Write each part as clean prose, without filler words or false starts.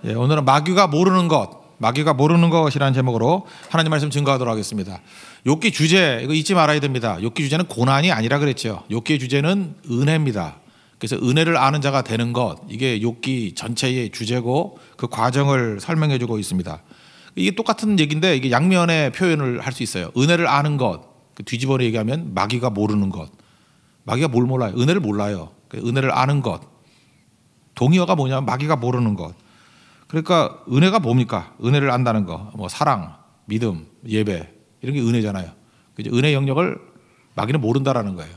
예, 오늘은 마귀가 모르는 것, 마귀가 모르는 것이라는 제목으로 하나님 말씀 증거하도록 하겠습니다. 욥기 주제 이거 잊지 말아야 됩니다. 욥기 주제는 고난이 아니라 그랬죠. 욥기의 주제는 은혜입니다. 그래서 은혜를 아는 자가 되는 것, 이게 욥기 전체의 주제고 그 과정을 설명해주고 있습니다. 이게 똑같은 얘기인데 이게 양면의 표현을 할 수 있어요. 은혜를 아는 것, 뒤집어 얘기하면 마귀가 모르는 것. 마귀가 뭘 몰라요? 은혜를 몰라요. 은혜를 아는 것. 동의어가 뭐냐면 마귀가 모르는 것. 그러니까 은혜가 뭡니까? 은혜를 안다는 거, 뭐 사랑, 믿음, 예배 이런 게 은혜잖아요. 은혜 영역을 마귀는 모른다라는 거예요.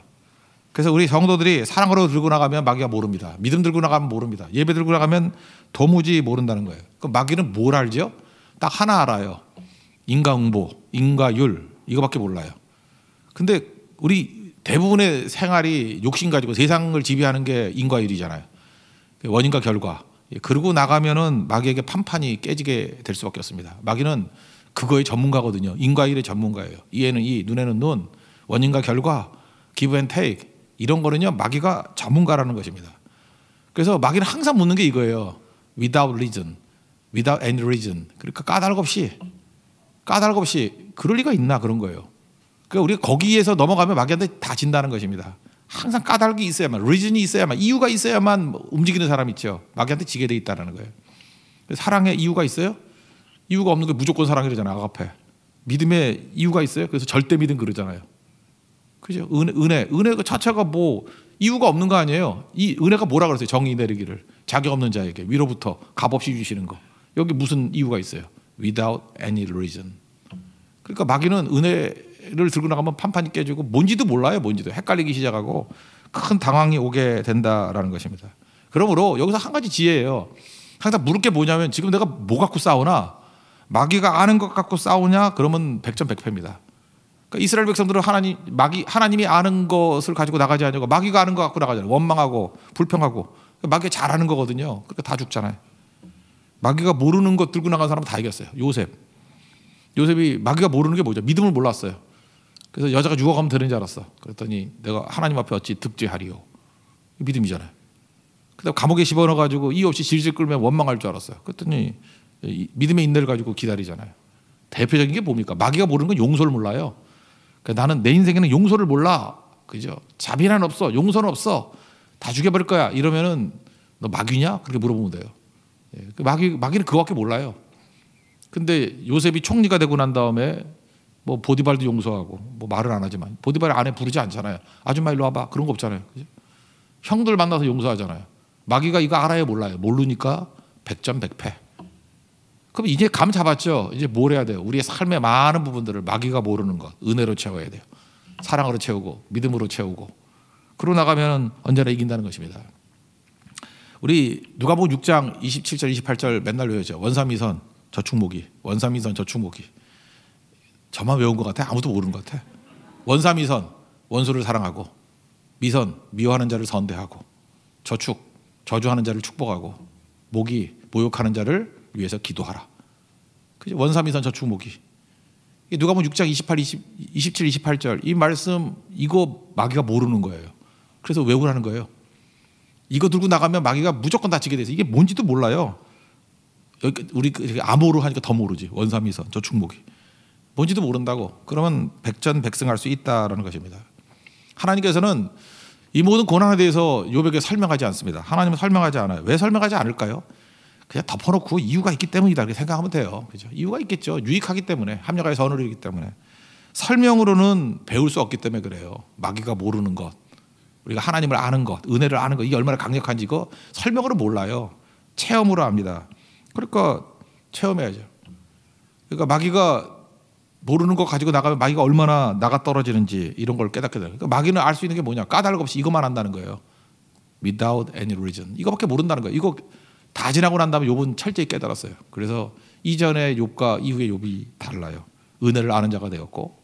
그래서 우리 성도들이 사랑으로 들고 나가면 마귀가 모릅니다. 믿음 들고 나가면 모릅니다. 예배 들고 나가면 도무지 모른다는 거예요. 그럼 마귀는 뭘 알죠? 딱 하나 알아요. 인과응보, 인과율 이거밖에 몰라요. 근데 우리 대부분의 생활이 욕심 가지고 세상을 지배하는 게 인과율이잖아요. 원인과 결과. 그러고 나가면은 마귀에게 판판이 깨지게 될 수밖에 없습니다. 마귀는 그거의 전문가거든요. 인과율의 전문가예요. 이에는 이, 눈에는 눈, 원인과 결과, give and take 이런 거는요 마귀가 전문가라는 것입니다. 그래서 마귀는 항상 묻는 게 이거예요. Without reason, without any reason. 그러니까 까닭 없이 그럴 리가 있나 그런 거예요. 그러니까 우리가 거기에서 넘어가면 마귀한테 다 진다는 것입니다. 항상 까닭이 있어야만, 리즌이 있어야만, 이유가 있어야만 움직이는 사람이 있죠. 마귀한테 지게 돼 있다는 거예요. 사랑에 이유가 있어요? 이유가 없는 게 무조건 사랑이잖아요. 아가페. 믿음에 이유가 있어요? 그래서 절대 믿음 그러잖아요. 그죠? 은혜 그 자체가 뭐 이유가 없는 거 아니에요. 이 은혜가 뭐라 그랬어요? 정의 내리기를 자격 없는 자에게 위로부터 값없이 주시는 거. 여기 무슨 이유가 있어요? Without any reason. 그러니까 마귀는 은혜를 들고 나가면 판판이 깨지고 뭔지도 몰라요. 뭔지도 헷갈리기 시작하고 큰 당황이 오게 된다라는 것입니다. 그러므로 여기서 한 가지 지혜예요. 항상 물을 게 뭐냐면 지금 내가 뭐 갖고 싸우나? 마귀가 아는 것 갖고 싸우냐? 그러면 백전백패입니다. 그러니까 이스라엘 백성들은 하나님이 아는 것을 가지고 나가지 않냐고 마귀가 아는 것 갖고 나가잖아요. 원망하고 불평하고 마귀가 잘하는 거거든요. 그러니까 다 죽잖아요. 마귀가 모르는 것 들고 나간 사람은 다 이겼어요. 요셉이 마귀가 모르는 게 뭐죠? 믿음을 몰랐어요. 그래서 여자가 죽어가면 되는 줄 알았어. 그랬더니 내가 하나님 앞에 어찌 득죄하리요. 믿음이잖아요. 그다음 감옥에 집어넣어가지고 이유 없이 질질 끌면 원망할 줄 알았어요. 그랬더니 믿음의 인내를 가지고 기다리잖아요. 대표적인 게 뭡니까? 마귀가 모르는 건 용서를 몰라요. 그러니까 나는 내 인생에는 용서를 몰라. 그죠? 자비는 없어. 용서는 없어. 다 죽여버릴 거야. 이러면은 너 마귀냐? 그렇게 물어보면 돼요. 마귀는 그거밖에 몰라요. 근데 요셉이 총리가 되고 난 다음에 뭐 보디발도 용서하고 뭐 말은 안 하지만 보디발 아내 부르지 않잖아요. 아줌마 일로 와봐. 그런 거 없잖아요. 그죠? 형들 만나서 용서하잖아요. 마귀가 이거 알아요? 몰라요? 모르니까 백전백패. 그럼 이제 감 잡았죠. 이제 뭘 해야 돼요? 우리의 삶의 많은 부분들을 마귀가 모르는 것 은혜로 채워야 돼요. 사랑으로 채우고 믿음으로 채우고 그러고 나가면 언제나 이긴다는 것입니다. 우리 누가복음 6장 27절 28절 맨날 외우죠. 원삼위선 저축모기, 원삼위선 저축모기. 저만 외운 것 같아? 아무도 모르는 것 같아. 원삼위선 원수를 사랑하고, 미선 미워하는 자를 선대하고, 저축 저주하는 자를 축복하고, 모기 모욕하는 자를 위해서 기도하라. 그죠? 원삼위선 저축모기. 누가복음 6장 27, 28절 이 말씀 이거 마귀가 모르는 거예요. 그래서 외우라는 거예요. 이거 들고 나가면 마귀가 무조건 다치게 돼서 이게 뭔지도 몰라요. 우리 암호로 하니까 더 모르지. 원삼위선 저축모기. 뭔지도 모른다고. 그러면 백전백승할 수 있다라는 것입니다. 하나님께서는 이 모든 고난에 대해서 욥에게 설명하지 않습니다. 하나님은 설명하지 않아요. 왜 설명하지 않을까요? 그냥 덮어놓고 이유가 있기 때문이다 이렇게 생각하면 돼요. 그죠? 이유가 있겠죠. 유익하기 때문에, 합력하여 선을 이루기 때문에. 설명으로는 배울 수 없기 때문에 그래요. 마귀가 모르는 것, 우리가 하나님을 아는 것, 은혜를 아는 것, 이게 얼마나 강력한지 이거 설명으로 몰라요. 체험으로 압니다. 그러니까 체험해야죠. 그러니까 마귀가 모르는 거 가지고 나가면 마귀가 얼마나 나가 떨어지는지 이런 걸 깨닫게 돼요. 그러니까 마귀는 알 수 있는 게 뭐냐? 까닭 없이 이것만 한다는 거예요. Without any reason. 이거밖에 모른다는 거예요. 이거 다 지나고 난 다음에 욥은 철저히 깨달았어요. 그래서 이전의 욥과 이후의 욥이 달라요. 은혜를 아는 자가 되었고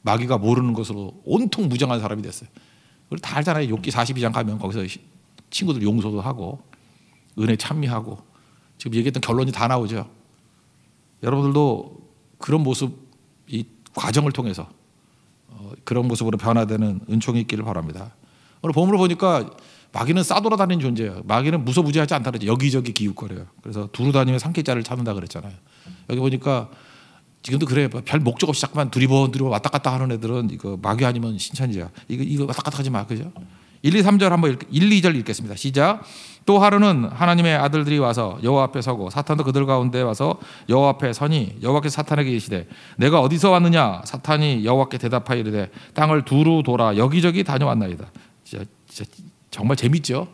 마귀가 모르는 것으로 온통 무정한 사람이 됐어요. 우리 다 알잖아요. 욥기 42장 가면 거기서 친구들 용서도 하고 은혜 찬미하고 지금 얘기했던 결론이 다 나오죠. 여러분들도 그런 모습 이 과정을 통해서 그런 모습으로 변화되는 은총이 있기를 바랍니다. 오늘 본문을 보니까 마귀는 싸돌아다니는 존재예요. 마귀는 무소부지하지 않다 그랬죠. 여기저기 기웃거려요. 그래서 두루 다니며 산기자를 찾는다 그랬잖아요. 여기 보니까 지금도 그래. 별 목적 없이 자꾸만 두리번 왔다 갔다 하는 애들은 이거 마귀 아니면 신천지야. 이거 왔다 갔다 하지 마. 그죠? 1, 2, 3절 한번 1, 2절 읽겠습니다. 시작. 또 하루는 하나님의 아들들이 와서 여호와 앞에 서고 사탄도 그들 가운데 와서 여호와 앞에 서니 여호와께서 사탄에게 이르시되 내가 어디서 왔느냐? 사탄이 여호와께 대답하여 이르되 땅을 두루 돌아 여기저기 다녀왔나이다. 진짜 정말 재밌죠?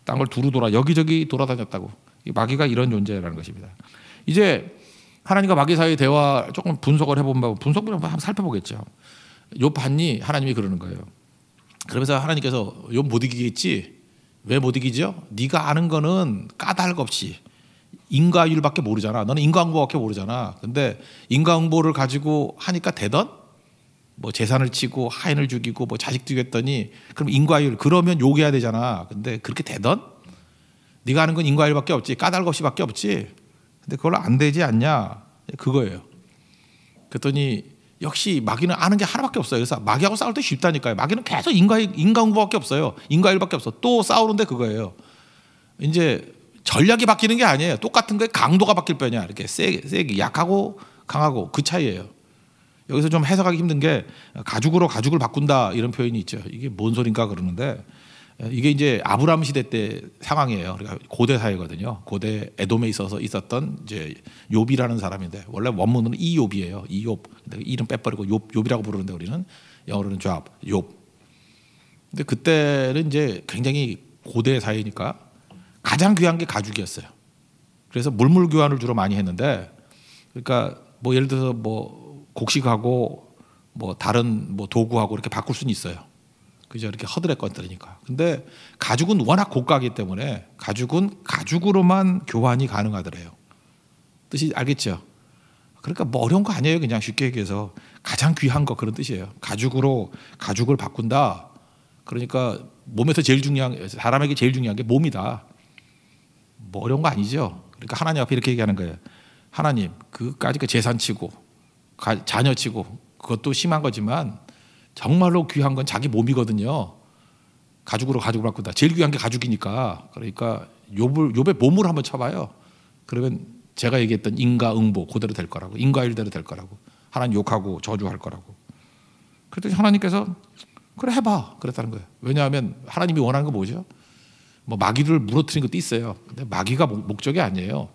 땅을 두루 돌아 여기저기 돌아다녔다고. 마귀가 이런 존재라는 것입니다. 이제 하나님과 마귀 사이의 대화 조금 분석을 해보면 분석을 한번 살펴보겠죠. 욥 봤니? 하나님이 그러는 거예요. 그러면서 하나님께서 욥 못 이기겠지? 왜 못 이기죠? 네가 아는 거는 까닭 없이 인과율밖에 모르잖아. 너는 인과응보밖에 모르잖아. 근데 인과응보를 가지고 하니까 되던? 뭐 재산을 치고 하인을 죽이고 뭐 자식 죽였더니 그럼 인과율 그러면 욕해야 되잖아. 근데 그렇게 되던? 네가 아는 건 인과율밖에 없지. 까닭 없이밖에 없지. 근데 그걸 안 되지 않냐? 그거예요. 그랬더니 역시 마귀는 아는 게 하나밖에 없어요. 그래서 마귀하고 싸울 때 쉽다니까요. 마귀는 계속 인과응보밖에 없어요. 인과율밖에 없어. 또 싸우는데 그거예요. 이제 전략이 바뀌는 게 아니에요. 똑같은 거에 강도가 바뀔 뿐이야. 이렇게 세게 약하고 강하고 그 차이예요. 여기서 좀 해석하기 힘든 게 가죽으로 가죽을 바꾼다 이런 표현이 있죠. 이게 뭔 소린가 그러는데 이게 이제 아브라함 시대 때 상황이에요. 그러니까 고대 사회거든요. 고대 에돔에 있었던 이제 욥이라는 사람인데 원래 원문은 이욥이에요. 이욥. 이름 빼버리고 욥이라고 부르는데 우리는 영어로는 욥. 근데 그때는 이제 굉장히 고대 사회니까 가장 귀한 게 가죽이었어요. 그래서 물물 교환을 주로 많이 했는데 그러니까 뭐 예를 들어서 뭐 곡식하고 뭐 다른 뭐 도구하고 이렇게 바꿀 수는 있어요. 그죠? 이렇게 허드렛건들이니까. 근데 가죽은 워낙 고가이기 때문에 가죽은 가죽으로만 교환이 가능하더래요. 뜻이 알겠죠? 그러니까 뭐 어려운 거 아니에요. 그냥 쉽게 얘기해서 가장 귀한 거 그런 뜻이에요. 가죽으로 가죽을 바꾼다. 그러니까 몸에서 제일 중요한 사람에게 제일 중요한 게 몸이다. 뭐 어려운 거 아니죠. 그러니까 하나님 앞에 이렇게 얘기하는 거예요. 하나님 그까짓 거 재산 치고 자녀 치고 그것도 심한 거지만 정말로 귀한 건 자기 몸이거든요. 가죽으로 가죽을 바꾼다. 제일 귀한 게 가죽이니까. 그러니까 욥의 몸을 한번 쳐봐요. 그러면 제가 얘기했던 인과응보 그대로 될 거라고. 인과율대로 될 거라고. 하나님 욕하고 저주할 거라고. 그랬더니 하나님께서 그래 해봐. 그랬다는 거예요. 왜냐하면 하나님이 원하는 거 뭐죠? 뭐 마귀를 무너뜨린 것도 있어요. 근데 마귀가 목적이 아니에요.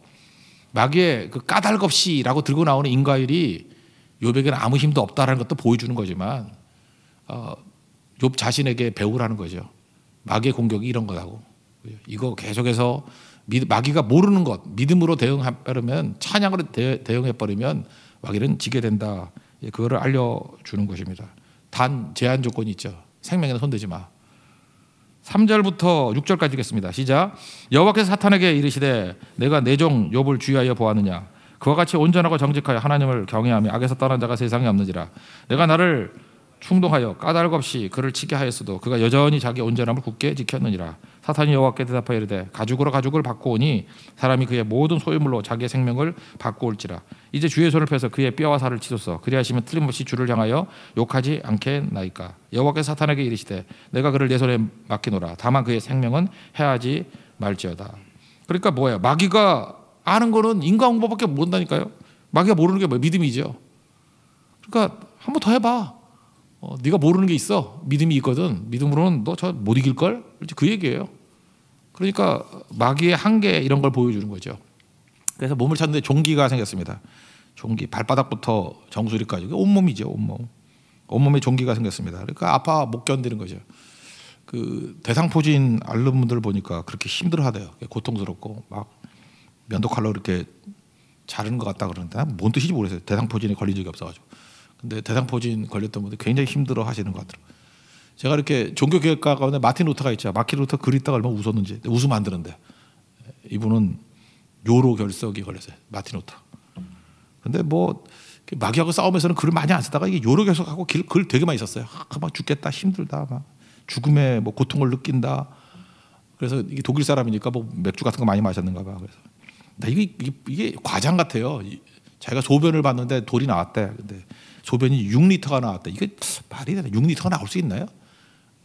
마귀의 그 까닭 없이라고 들고 나오는 인과율이 욥에게는 아무 힘도 없다라는 것도 보여주는 거지만 욥 자신에게 배우라는 거죠. 마귀의 공격이 이런 거라고. 이거 계속해서 마귀가 모르는 것 믿음으로 대응해버리면 찬양으로 대응해버리면 마귀는 지게 된다. 그거를 알려주는 것입니다. 단 제한 조건이 있죠. 생명에는 손대지 마. 3절부터 6절까지 읽겠습니다. 시작. 여호와께서 사탄에게 이르시되 내가 내 종 욥을 주의하여 보았느냐. 그와 같이 온전하고 정직하여 하나님을 경외하며 악에서 떠난 자가 세상에 없는지라. 내가 나를 충동하여 까닭 없이 그를 치게 하였어도 그가 여전히 자기 온전함을 굳게 지켰느니라. 사탄이 여호와께 대답하여 이르되 가죽으로 가죽을 바꾸오니 사람이 그의 모든 소유물로 자기의 생명을 바꾸올지라. 이제 주의 손을 펴서 그의 뼈와 살을 치소서. 그리하시면 틀림없이 주를 향하여 욕하지 않겠나이까. 여호와께서 사탄에게 이르시되 내가 그를 내 손에 맡기노라. 다만 그의 생명은 해하지 말지어다. 그러니까 뭐예요? 마귀가 아는 거는 인과응보밖에 모른다니까요. 마귀가 모르는 게 뭐예요? 믿음이죠. 그러니까 한번 더 해봐. 네가 모르는 게 있어. 믿음이 있거든. 믿음으로는 너 저 못 이길걸? 그 얘기예요. 그러니까 마귀의 한계 이런 걸 보여주는 거죠. 그래서 몸을 찾는데 종기가 생겼습니다. 종기 발바닥부터 정수리까지 온몸이죠. 온몸에 종기가 생겼습니다. 그러니까 아파 못 견디는 거죠. 그 대상포진 앓는 분들 보니까 그렇게 힘들어하대요. 고통스럽고 막 면도칼로 이렇게 자르는 것 같다 그러는데 뭔 뜻인지 모르겠어요. 대상포진에 걸린 적이 없어가지고. 근데 대상포진 걸렸던 분들 굉장히 힘들어 하시는 것 같더라고요. 제가 이렇게 종교개혁가 가운데 마틴 루터가 있죠. 마틴 루터 글 읽다가 얼마나 웃었는지. 웃으면 안 되는데. 이분은 요로 결석이 걸렸어요. 마틴 루터. 근데 뭐 마귀하고 싸우면서는 글을 많이 안 쓰다가 이게 요로 결석하고 글 되게 많이 썼어요. 막 죽겠다, 힘들다, 막 죽음의 뭐 고통을 느낀다. 그래서 이게 독일 사람이니까 뭐 맥주 같은 거 많이 마셨는가 봐. 그래서 나 이게 과장 같아요. 자기가 소변을 봤는데 돌이 나왔대. 근데 소변이 6리터가 나왔대. 이게 말이 되나? 6리터가 나올 수 있나요?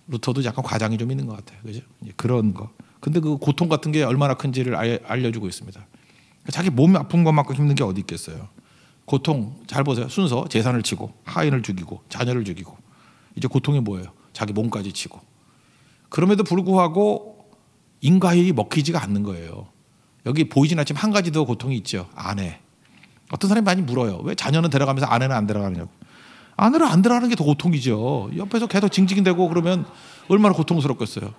루터도 약간 과장이 좀 있는 것 같아요. 그죠? 그런 거. 근데 그 고통 같은 게 얼마나 큰지를 알려주고 있습니다. 자기 몸이 아픈 것만큼 힘든 게 어디 있겠어요. 고통 잘 보세요. 순서 재산을 치고 하인을 죽이고 자녀를 죽이고 이제 고통이 뭐예요? 자기 몸까지 치고. 그럼에도 불구하고 인과율이 먹히지가 않는 거예요. 여기 보이진 않지만 한 가지 더 고통이 있죠. 아내. 어떤 사람이 많이 물어요. 왜 자녀는 데려가면서 아내는 안 데려가느냐고. 아내를 안 데려가는 게 더 고통이죠. 옆에서 계속 징징대고 그러면 얼마나 고통스럽겠어요.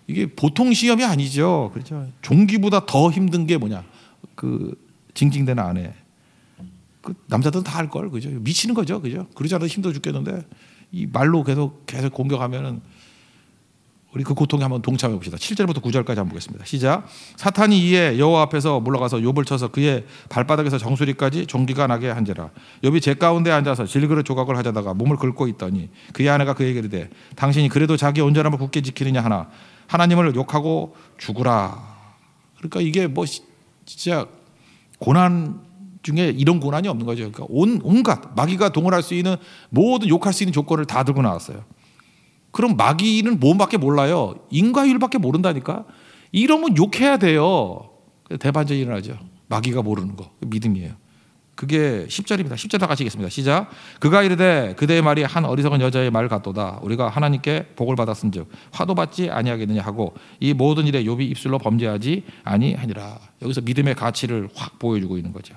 이게 보통 시험이 아니죠. 그렇죠. 종기보다 더 힘든 게 뭐냐. 그 징징대는 아내. 그 남자들은 다 알 걸, 그죠? 미치는 거죠, 그죠? 그러지 않아도 힘들어 죽겠는데 이 말로 계속 공격하면은 우리 그 고통에 한번 동참해 봅시다. 7절부터 9절까지 한번 보겠습니다. 시작. 사탄이 이에 여호와 앞에서 물러가서 욥을 쳐서 그의 발바닥에서 정수리까지 종기가 나게 한지라. 욥이 제 가운데 앉아서 질그릇 조각을 하자다가 몸을 긁고 있더니 그의 아내가 그에게 이르되 당신이 그래도 자기 온전함을 굳게 지키느냐 하나 하나님을 욕하고 죽으라. 그러니까 이게 뭐 진짜 고난 중에 이런 고난이 없는 거죠. 그러니까 온갖 마귀가 동원할 수 있는 모든 욕할 수 있는 조건을 다 들고 나왔어요. 그럼 마귀는 뭔밖에 몰라요? 인과율밖에 모른다니까. 이러면 욕해야 돼요. 대반전이 일어나죠. 마귀가 모르는 거 믿음이에요. 그게 10절입니다. 10절 다 같이 읽겠습니다. 시작. 그가 이르되 그대의 말이 한 어리석은 여자의 말 같도다. 우리가 하나님께 복을 받았은즉 화도 받지 아니하겠느냐 하고 이 모든 일에 욥이 입술로 범죄하지 아니하니라. 여기서 믿음의 가치를 확 보여주고 있는 거죠.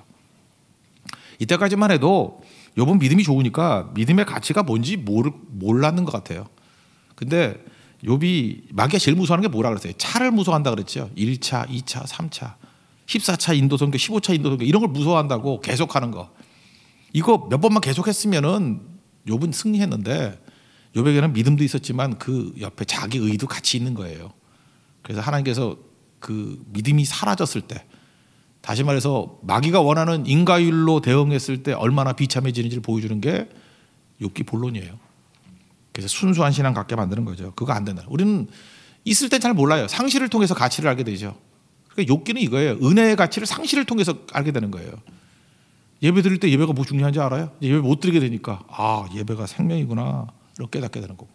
이때까지만 해도 욥은 믿음이 좋으니까 믿음의 가치가 뭔지 몰랐는 것 같아요. 근데 욥이 마귀가 제일 무서워하는 게 뭐라 그랬어요? 차를 무서워한다 그랬죠. 1차, 2차, 3차, 14차 인도선교, 15차 인도선교 이런 걸 무서워한다고 계속하는 거. 이거 몇 번만 계속했으면은 욥은 승리했는데 욥에게는 믿음도 있었지만 그 옆에 자기 의도 같이 있는 거예요. 그래서 하나님께서 그 믿음이 사라졌을 때 다시 말해서 마귀가 원하는 인과율로 대응했을 때 얼마나 비참해지는지를 보여주는 게 욥기 본론이에요. 그래서 순수한 신앙 갖게 만드는 거죠. 그거 안 된다. 우리는 있을 땐 잘 몰라요. 상실을 통해서 가치를 알게 되죠. 그러니까 욥기는 이거예요. 은혜의 가치를 상실을 통해서 알게 되는 거예요. 예배 드릴 때 예배가 뭐 중요한지 알아요? 예배 못 드리게 되니까 예배가 생명이구나 이렇게 깨닫게 되는 거고.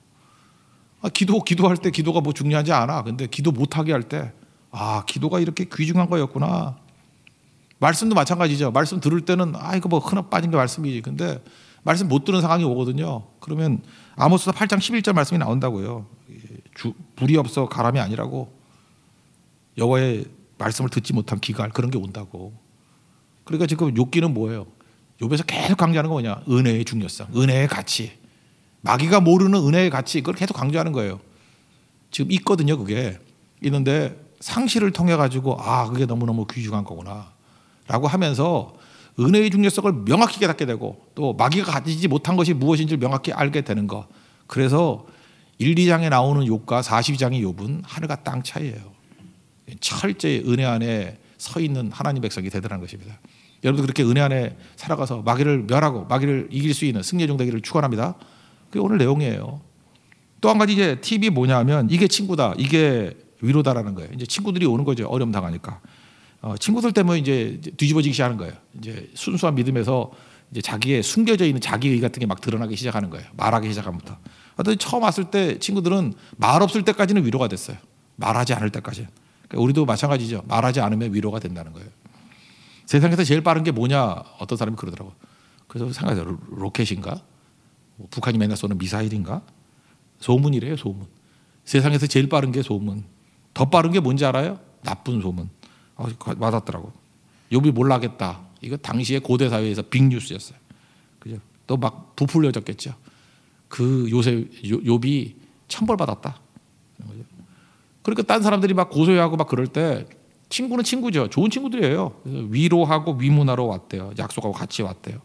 기도할 때 기도가 뭐 중요하지 않아. 근데 기도 못하게 할 때 기도가 이렇게 귀중한 거였구나. 말씀도 마찬가지죠. 말씀 들을 때는 이거 뭐 흔한 빠진 게 말씀이지. 근데 말씀 못 들은 상황이 오거든요. 그러면 아모스서 8장 11절 말씀이 나온다고요. 불이 없어 가람이 아니라고. 여호와의 말씀을 듣지 못한 기갈 그런 게 온다고. 그러니까 지금 욥기는 뭐예요? 욥에서 계속 강조하는 거 뭐냐? 은혜의 중요성, 은혜의 가치. 마귀가 모르는 은혜의 가치 그걸 계속 강조하는 거예요. 지금 있거든요. 그게 있는데 상실을 통해 가지고 그게 너무너무 귀중한 거구나 라고 하면서 은혜의 중요성을 명확히 깨닫게 되고 또 마귀가 가지지 못한 것이 무엇인지를 명확히 알게 되는 것. 그래서 1, 2장에 나오는 욥과 42장의 욥은 하늘과 땅 차이예요. 철저히 은혜 안에 서 있는 하나님 백성이 되더라는 것입니다. 여러분도 그렇게 은혜 안에 살아가서 마귀를 멸하고 마귀를 이길 수 있는 승리의 종 되기를 축원합니다. 그게 오늘 내용이에요. 또 한 가지 이제 팁이 뭐냐면 이게 친구다, 이게 위로다라는 거예요. 이제 친구들이 오는 거죠. 어려움 당하니까. 친구들 때문에 이제 뒤집어지기 시작하는 거예요. 이제 순수한 믿음에서 이제 자기의 숨겨져 있는 자기의 같은 게 막 드러나기 시작하는 거예요. 말하기 시작하면부터. 하여튼 처음 왔을 때 친구들은 말 없을 때까지는 위로가 됐어요. 말하지 않을 때까지. 그러니까 우리도 마찬가지죠. 말하지 않으면 위로가 된다는 거예요. 세상에서 제일 빠른 게 뭐냐? 어떤 사람이 그러더라고요. 그래서 생각해요. 로켓인가? 북한이 맨날 쏘는 미사일인가? 소문이래요. 소문. 세상에서 제일 빠른 게 소문. 더 빠른 게 뭔지 알아요? 나쁜 소문. 맞았더라고. 욥이 몰라겠다. 이거 당시에 고대 사회에서 빅뉴스였어요. 그죠? 또 막 부풀려졌겠죠. 그 욥이 천벌 받았다. 그러니까 딴 사람들이 막 고소해하고 막 그럴 때 친구는 친구죠. 좋은 친구들이에요. 그래서 위로하고 위문하러 왔대요. 약속하고 같이 왔대요.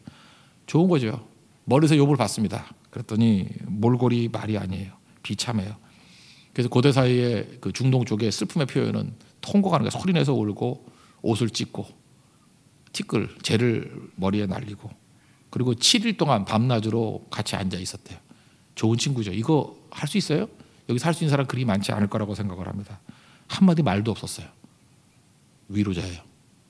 좋은 거죠. 멀리서 욥을 봤습니다. 그랬더니 몰골이 말이 아니에요. 비참해요. 그래서 고대 사회의 그 중동 쪽의 슬픔의 표현은 통곡하는 게 소리내서 울고 옷을 찢고 티끌, 재를 머리에 날리고 그리고 7일 동안 밤낮으로 같이 앉아 있었대요. 좋은 친구죠. 이거 할 수 있어요? 여기 살 수 있는 사람 그리 많지 않을 거라고 생각을 합니다. 한마디 말도 없었어요. 위로자예요.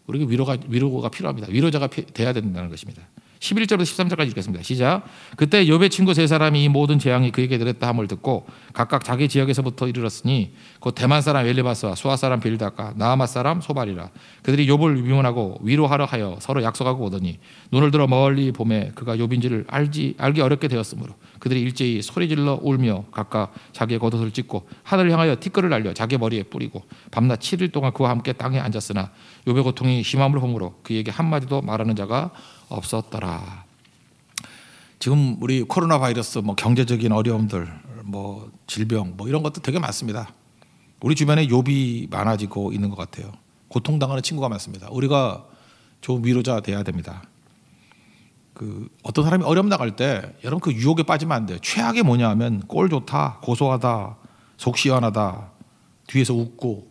우리가 위로가 필요합니다. 위로자가 돼야 된다는 것입니다. 11절부터 13절까지 읽겠습니다. 시작. 그때 욥의 친구 세 사람이 이 모든 재앙이 그에게 들었다 함을 듣고 각각 자기 지역에서부터 이르렀으니 곧 대만 사람 엘리바스와 수아 사람 빌닷과 나아맛 사람 소발이라. 그들이 욥을 위문하고 위로하려 하여 서로 약속하고 오더니 눈을 들어 멀리 보매 그가 욥인지를 알기 어렵게 되었으므로 그들이 일제히 소리질러 울며 각각 자기의 겉옷을 찢고 하늘을 향하여 티끌을 날려 자기 머리에 뿌리고 밤낮 7일 동안 그와 함께 땅에 앉았으나 욥의 고통이 심함을 보므로 그에게 한마디도 말하는 자가 없었더라. 지금 우리 코로나 바이러스, 뭐 경제적인 어려움들, 뭐 질병, 뭐 이런 것도 되게 많습니다. 우리 주변에 욥이 많아지고 있는 것 같아요. 고통당하는 친구가 많습니다. 우리가 좋은 위로자 돼야 됩니다. 어떤 사람이 어려움 나갈 때 여러분 그 유혹에 빠지면 안 돼요. 최악이 뭐냐 하면 꼴 좋다, 고소하다, 속 시원하다, 뒤에서 웃고.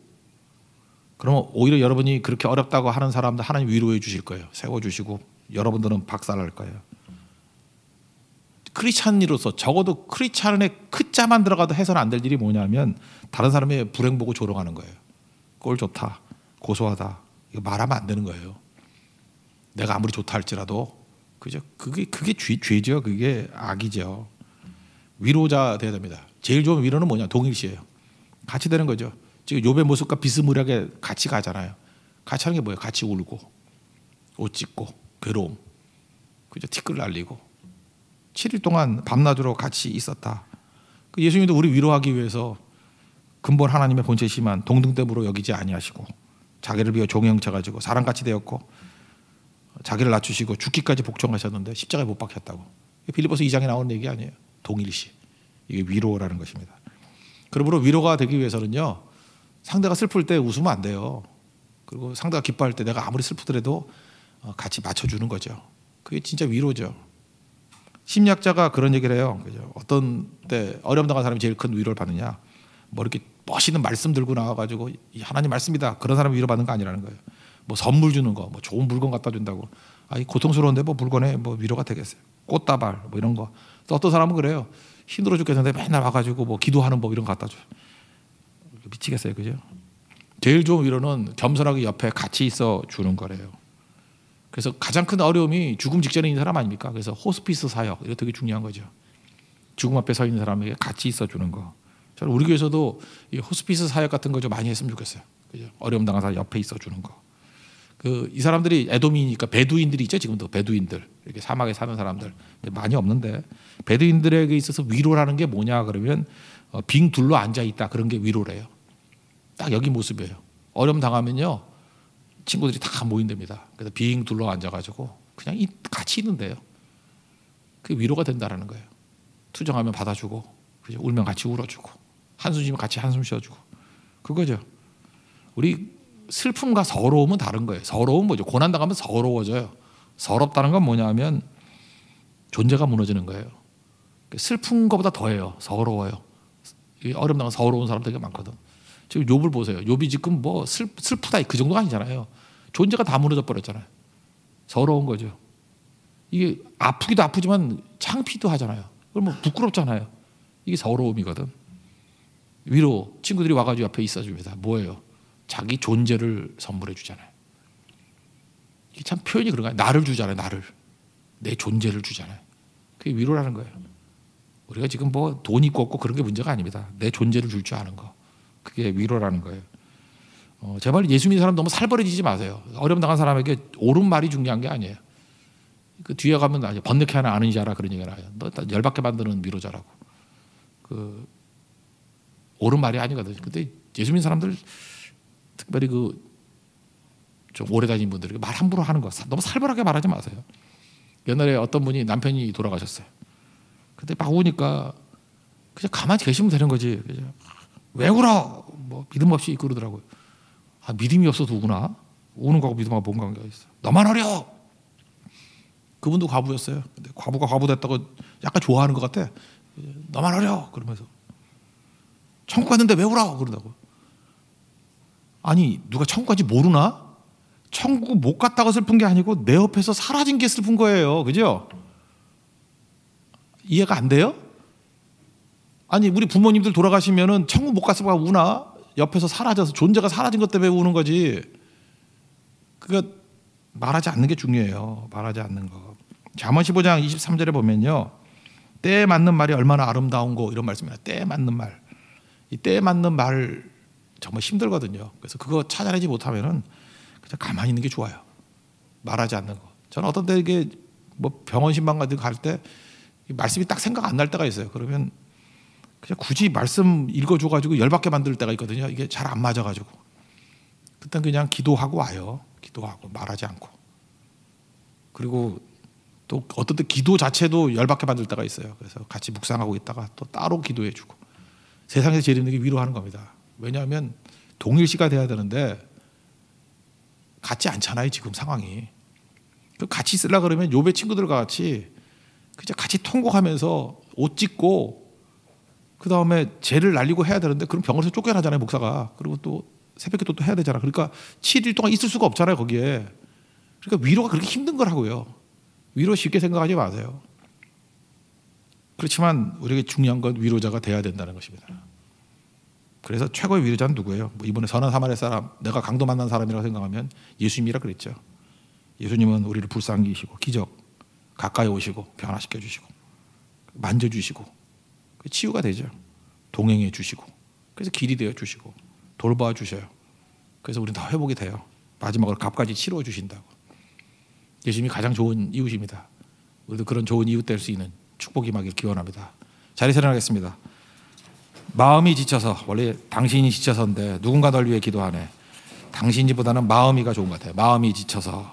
그러면 오히려 여러분이 그렇게 어렵다고 하는 사람들 하나님 위로해 주실 거예요. 세워주시고 여러분들은 박살날 거예요. 크리스찬으로서 적어도 크리스찬의 크자만 들어가도 해서는 안 될 일이 뭐냐면 다른 사람의 불행 보고 조롱하는 거예요. 꼴 좋다, 고소하다, 이거 말하면 안 되는 거예요. 내가 아무리 좋다 할지라도, 그죠? 그게 죄죠. 그게 악이죠. 위로자 돼야 됩니다. 제일 좋은 위로는 뭐냐? 동일시예요. 같이 되는 거죠. 지금 욥의 모습과 비스무리하게 같이 가잖아요. 같이 하는 게 뭐예요? 같이 울고, 옷 찢고, 괴로움, 그죠? 티끌 날리고 7일 동안 밤낮으로 같이 있었다. 예수님도 우리 위로하기 위해서 근본 하나님의 본체시만 동등됨으로 여기지 아니하시고 자기를 비워 종의 형체 가지고 사람같이 되었고 자기를 낮추시고 죽기까지 복종하셨는데 십자가에 못 박혔다고. 빌립보서 2장에 나오는 얘기 아니에요. 동일시. 이게 위로라는 것입니다. 그러므로 위로가 되기 위해서는요, 상대가 슬플 때 웃으면 안 돼요. 그리고 상대가 기뻐할 때 내가 아무리 슬프더라도 같이 맞춰주는 거죠. 그게 진짜 위로죠. 심리학자가 그런 얘기를 해요. 그죠? 어떤 때 어려움 당한 사람이 제일 큰 위로를 받느냐? 뭐 이렇게 멋있는 말씀 들고 나와가지고 이 하나님 말씀이다. 그런 사람이 위로받는 거 아니라는 거예요. 뭐 선물 주는 거, 뭐 좋은 물건 갖다 준다고. 아이 고통스러운데 뭐 물건에 뭐 위로가 되겠어요. 꽃다발 뭐 이런 거. 또 어떤 사람은 그래요. 힘들어 죽겠는데 맨날 와가지고 뭐 기도하는 법 이런 거 갖다 줘. 미치겠어요, 그죠? 제일 좋은 위로는 겸손하게 옆에 같이 있어 주는 거래요. 그래서 가장 큰 어려움이 죽음 직전에 있는 사람 아닙니까? 그래서 호스피스 사역, 이거 되게 중요한 거죠. 죽음 앞에 서 있는 사람에게 같이 있어 주는 거. 저는 우리 교회에서도 이 호스피스 사역 같은 거 좀 많이 했으면 좋겠어요. 그죠? 어려움 당한 사람 옆에 있어 주는 거. 이 사람들이 에돔이니까 베두인들이 있죠. 지금도 베두인들, 이렇게 사막에 사는 사람들 많이 없는데 베두인들에게 있어서 위로라는 게 뭐냐 그러면 빙 둘러 앉아 있다, 그런 게 위로래요. 딱 여기 모습이에요. 어려움 당하면요, 친구들이 다 모인답니다. 그래서 빙 둘러 앉아가지고 그냥 같이 있는데요. 그게 위로가 된다라는 거예요. 투정하면 받아주고, 그죠? 울면 같이 울어주고, 한숨 쉬면 같이 한숨 쉬어주고, 그거죠. 우리 슬픔과 서러움은 다른 거예요. 서러움은 뭐죠? 고난 당하면 서러워져요. 서럽다는 건 뭐냐면 존재가 무너지는 거예요. 슬픈 것보다 더해요. 서러워요. 어려움 당한 서러운 사람 되게 많거든. 지금 욥을 보세요. 욥이 지금 뭐 슬프다 그 정도가 아니잖아요. 존재가 다 무너져 버렸잖아요. 서러운 거죠. 이게 아프기도 아프지만 창피도 하잖아요. 그럼 뭐 부끄럽잖아요. 이게 서러움이거든. 위로 친구들이 와가지고 옆에 있어줍니다. 뭐예요? 자기 존재를 선물해 주잖아요. 이게 참 표현이 그런 거예요. 나를 주잖아요. 나를. 내 존재를 주잖아요. 그게 위로라는 거예요. 우리가 지금 뭐 돈 있고 없고 그런 게 문제가 아닙니다. 내 존재를 줄 줄 아는 거. 그게 위로라는 거예요. 제발 예수 믿는 사람 너무 살벌해지지 마세요. 어려움 당한 사람에게 옳은 말이 중요한 게 아니에요. 그 뒤에 가면 번뇌케 하나 아는 자라 그런 얘기를 해요. 너 열받게 만드는 위로자라고. 옳은 말이 아니거든요. 근데 예수 믿는 사람들 특별히 좀 오래 다닌 분들에게 말 함부로 하는 거 너무 살벌하게 말하지 마세요. 옛날에 어떤 분이 남편이 돌아가셨어요. 근데 막 우니까 그냥 가만히 계시면 되는 거지. 그냥 왜 울어? 뭐 믿음 없이 그러더라고요. 아, 믿음이 없어서 우구나. 우는 거하고 믿음하고 뭔 관계가 있어? 너만 어려. 그분도 과부였어요. 근데 과부가 과부됐다고 약간 좋아하는 것 같아. 너만 어려. 그러면서 천국 갔는데 왜 울어? 그러다고. 아니 누가 천국 간지 모르나? 천국 못 갔다고 슬픈 게 아니고 내 옆에서 사라진 게 슬픈 거예요. 그죠? 이해가 안 돼요? 아니 우리 부모님들 돌아가시면은 천국 못 갔을 까 우나? 옆에서 사라져서 존재가 사라진 것 때문에 우는 거지. 그거 말하지 않는 게 중요해요. 말하지 않는 거. 잠언 15장 23절에 보면요. 때에 맞는 말이 얼마나 아름다운고 이런 말씀이에요. 때에 맞는 말. 이 때에 맞는 말 정말 힘들거든요. 그래서 그거 찾아내지 못하면은 그냥 가만히 있는 게 좋아요. 말하지 않는 거. 저는 어떤 때 이게 뭐 병원 신방 같은 거 갈 때 말씀이 딱 생각 안 날 때가 있어요. 그러면 그냥 굳이 말씀 읽어줘가지고 열받게 만들 때가 있거든요. 이게 잘 안 맞아가지고 그땐 그냥 기도하고 와요. 기도하고 말하지 않고. 그리고 또 어떤 때 기도 자체도 열받게 만들 때가 있어요. 그래서 같이 묵상하고 있다가 또 따로 기도해주고. 세상에서 제일 힘든 게 위로하는 겁니다. 왜냐하면 동일시가 돼야 되는데 같지 않잖아요. 지금 상황이. 같이 있으려 그러면 요배 친구들과 같이 그냥 같이 통곡하면서 옷 찢고 그 다음에 죄를 날리고 해야 되는데 그럼 병원에서 쫓겨나잖아요. 목사가. 그리고 또 새벽기도 또 해야 되잖아. 그러니까 7일 동안 있을 수가 없잖아요. 거기에. 그러니까 위로가 그렇게 힘든 거라고요. 위로 쉽게 생각하지 마세요. 그렇지만 우리에게 중요한 건 위로자가 돼야 된다는 것입니다. 그래서 최고의 위로자는 누구예요? 뭐 이번에 선한 사마리아 사람, 내가 강도 만난 사람이라고 생각하면 예수님이라 그랬죠. 예수님은 우리를 불쌍히 여기시고 기적 가까이 오시고 변화시켜 주시고 만져주시고 치유가 되죠. 동행해 주시고 그래서 길이 되어 주시고 돌봐 주셔요. 그래서 우리는 다 회복이 돼요. 마지막으로 값까지 치러 주신다고. 예수님이 가장 좋은 이웃입니다. 우리도 그런 좋은 이웃 될 수 있는 축복이 임하길 기원합니다. 자리에서 일어나겠습니다. 마음이 지쳐서, 원래 당신이 지쳐서인데 누군가 널 위해 기도하네. 당신이보다는 마음이가 좋은 것 같아요. 마음이 지쳐서